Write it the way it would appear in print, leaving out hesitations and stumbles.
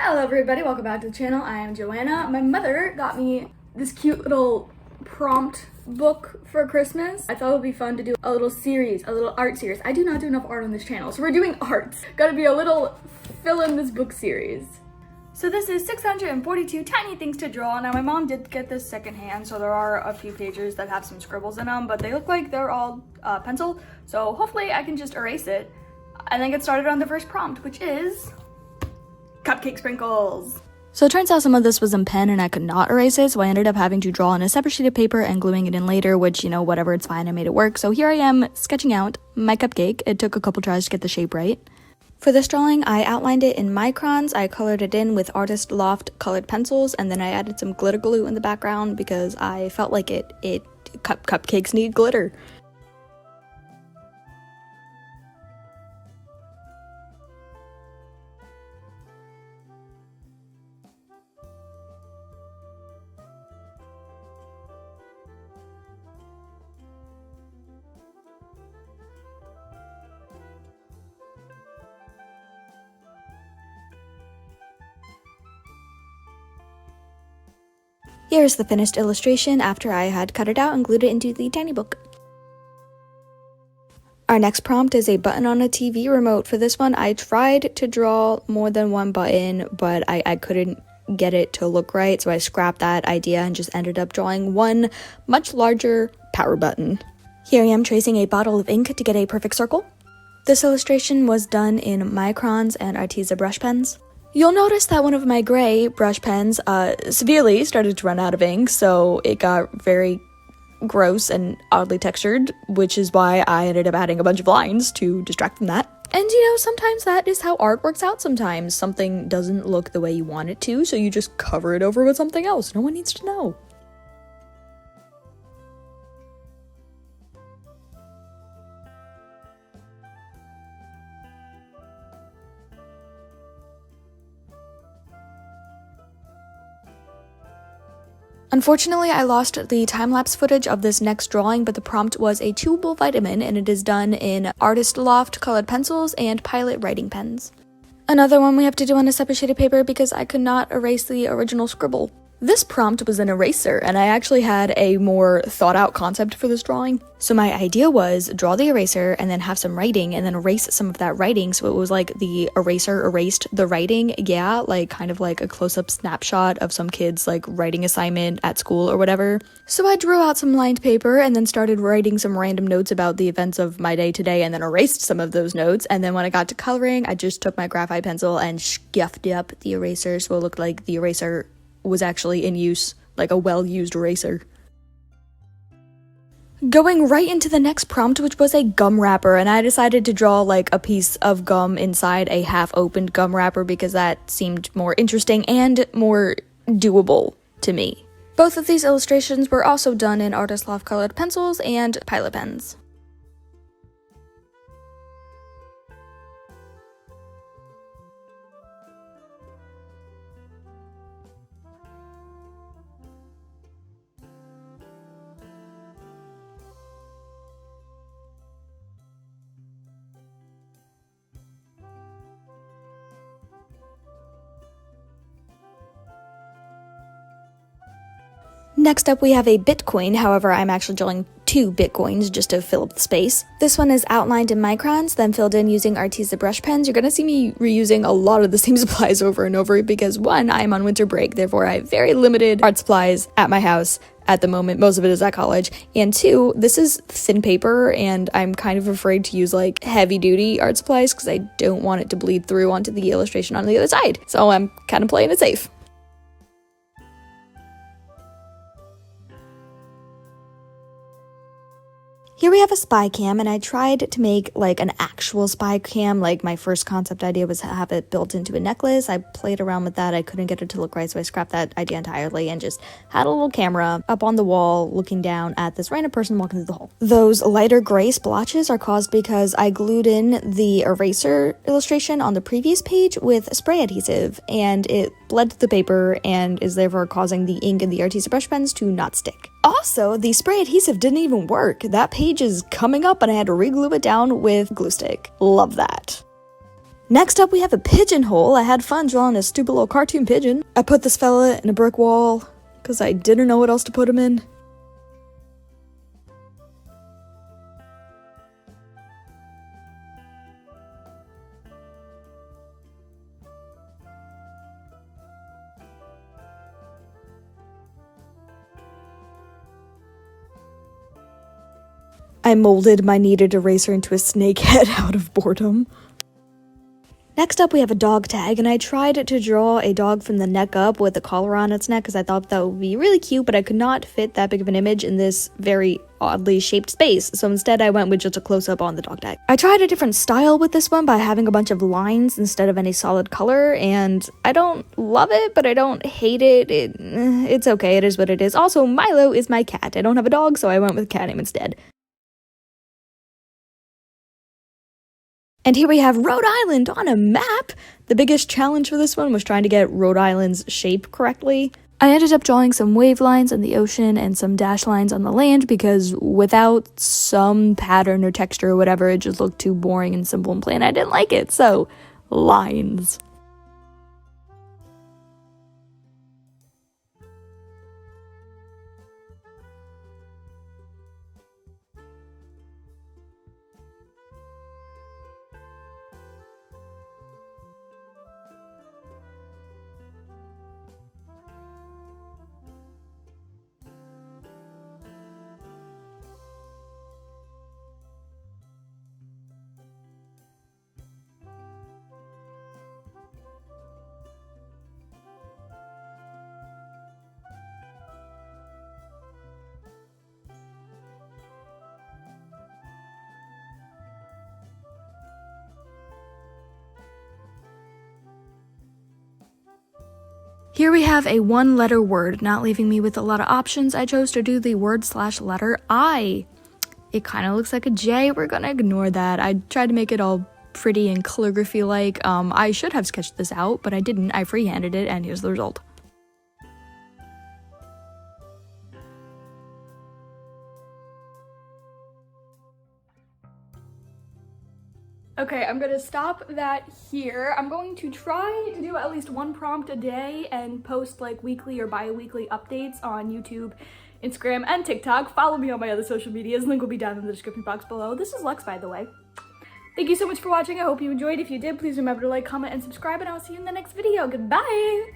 Hello everybody, welcome back to the channel. I am Joanna. My mother got me this cute little prompt book for Christmas. I thought it would be fun to do a little series, a little art series. I do not do enough art on this channel, so we're doing arts. Gotta be a little fill in this book series. So this is 642 tiny things to draw. Now my mom did get this secondhand, so there are a few pages that have some scribbles in them, but they look like they're all pencil. So hopefully I can just erase it and then get started on the first prompt, which is cupcake sprinkles. So it turns out some of this was in pen and I could not erase it, so I ended up having to draw on a separate sheet of paper and gluing it in later, which, you know, whatever, it's fine, I made it work. So here I am sketching out my cupcake. It took a couple tries to get the shape right. For this drawing, I outlined it in microns. I colored it in with Artist Loft colored pencils, and then I added some glitter glue in the background because I felt like cupcakes need glitter. Here's the finished illustration after I had cut it out and glued it into the tiny book. Our next prompt is a button on a TV remote. For this one, I tried to draw more than one button, but I couldn't get it to look right, so I scrapped that idea and just ended up drawing one much larger power button. Here I am tracing a bottle of ink to get a perfect circle. This illustration was done in microns and Arteza brush pens. You'll notice that one of my gray brush pens severely started to run out of ink, so it got very gross and oddly textured, which is why I ended up adding a bunch of lines to distract from that. And you know, sometimes that is how art works out sometimes. Something doesn't look the way you want it to, so you just cover it over with something else. No one needs to know. Unfortunately, I lost the time-lapse footage of this next drawing, but the prompt was a chewable vitamin, and it is done in Artist Loft colored pencils and Pilot writing pens. Another one we have to do on a separate sheet of paper because I could not erase the original scribble. This prompt was an eraser, and I actually had a more thought-out concept for this drawing. So my idea was draw the eraser and then have some writing and then erase some of that writing, so it was like the eraser erased the writing. Yeah, like kind of like a close-up snapshot of some kid's like writing assignment at school or whatever. So I drew out some lined paper and then started writing some random notes about the events of my day today and then erased some of those notes. And then when I got to coloring, I just took my graphite pencil and scuffed up the eraser so it looked like the eraser was actually in use, like a well-used eraser. Going right into the next prompt, which was a gum wrapper, and I decided to draw like a piece of gum inside a half-opened gum wrapper because that seemed more interesting and more doable to me. Both of these illustrations were also done in Artist Loft colored pencils and Pilot pens. Next up we have a Bitcoin, however I'm actually drawing two Bitcoins just to fill up the space. This one is outlined in microns, then filled in using Arteza brush pens. You're gonna see me reusing a lot of the same supplies over and over because one, I'm on winter break, therefore I have very limited art supplies at my house at the moment. Most of it is at college. And two, this is thin paper and I'm kind of afraid to use like heavy duty art supplies because I don't want it to bleed through onto the illustration on the other side. So I'm kind of playing it safe. Here we have a spy cam, and I tried to make like an actual spy cam. Like my first concept idea was to have it built into a necklace. I played around with that. I couldn't get it to look right, so I scrapped that idea entirely and just had a little camera up on the wall looking down at this random person walking through the hall. Those lighter gray splotches are caused because I glued in the eraser illustration on the previous page with spray adhesive, and it bled to the paper and is therefore causing the ink in the Arteza brush pens to not stick. Also, the spray adhesive didn't even work. That page is coming up and I had to re-glue it down with glue stick. Love that. Next up, we have a pigeonhole. I had fun drawing a stupid little cartoon pigeon. I put this fella in a brick wall because I didn't know what else to put him in. I molded my kneaded eraser into a snake head out of boredom. Next up, we have a dog tag, and I tried to draw a dog from the neck up with a collar on its neck because I thought that would be really cute, but I could not fit that big of an image in this very oddly shaped space, so instead I went with just a close-up on the dog tag. I tried a different style with this one by having a bunch of lines instead of any solid color, and I don't love it, but I don't hate it. It's okay, it is what it is. Also, Milo is my cat. I don't have a dog, so I went with a cat name instead. And here we have Rhode Island on a map. The biggest challenge for this one was trying to get Rhode Island's shape correctly. I ended up drawing some wave lines on the ocean and some dash lines on the land because without some pattern or texture or whatever, it just looked too boring and simple and plain. I didn't like it, so lines. Here we have a one-letter word, not leaving me with a lot of options. I chose to do the word/letter I. It kind of looks like a J. We're gonna ignore that. I tried to make it all pretty and calligraphy-like. I should have sketched this out, but I didn't. I freehanded it, and here's the result. Okay, I'm gonna stop that here. I'm going to try to do at least one prompt a day and post like weekly or bi-weekly updates on YouTube, Instagram, and TikTok. Follow me on my other social medias. Link will be down in the description box below. This is Lex, by the way. Thank you so much for watching. I hope you enjoyed. If you did, please remember to like, comment, and subscribe, and I will see you in the next video. Goodbye!